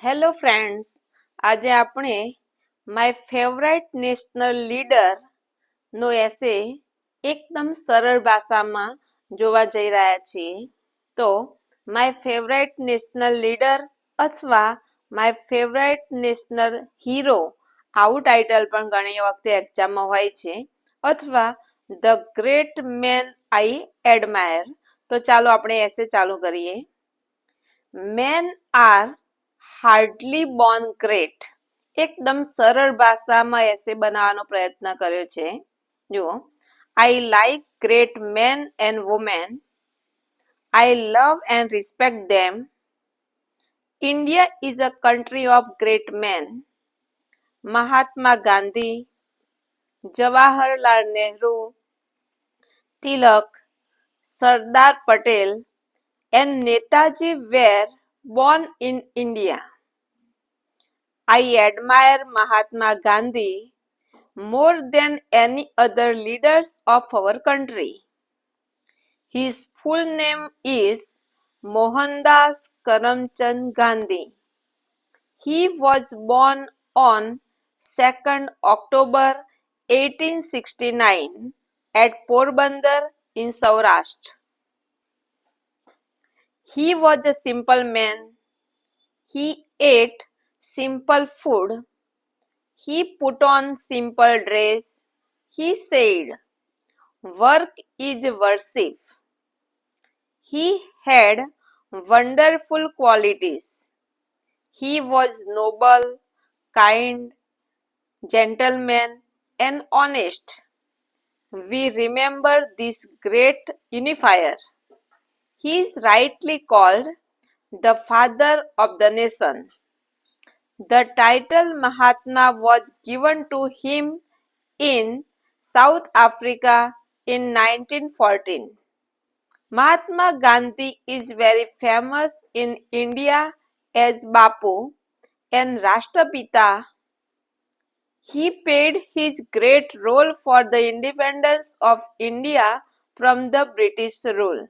Hello friends, આજે આપણે my favourite national leader નો એસે એકદમ સરળ ભાષામાં જોવા જઈ રહ્યા છીએ. તો માય ફેવરાઇટ નેશનલ લીડર અથવા માય ફેવરાઇટ નેશનલ હીરો આવું ટાઇટલ પણ ઘણી વખતે એક્ઝામમાં હોય છે, અથવા the great man I admire. તો ચાલો આપણે એસે ચાલુ કરીએ. Men are hardly born great. એકદમ સરળ ભાષામાં એસે બનાવવાનો પ્રયત્ન કર્યો છે. જુઓ, I like great men and women. I love and respect them. India is a country of great men. Mahatma Gandhi, Jawaharlal Nehru, Tilak, Sardar Patel and Netaji were born in India. I admire Mahatma Gandhi more than any other leaders of our country. His full name is Mohandas Karamchand Gandhi. He was born on 2nd October 1869 at Porbandar in Saurashtra. He was a simple man. He ate simple food. He put on simple dress. He said, work is worship. He had wonderful qualities. He was noble, kind, gentleman, and honest. We remember this great unifier. He is rightly called the father of the nation. The title Mahatma was given to him in South Africa in 1914. Mahatma Gandhi is very famous in India as Bapu and Rashtrapita. He played his great role for the independence of India from the British rule.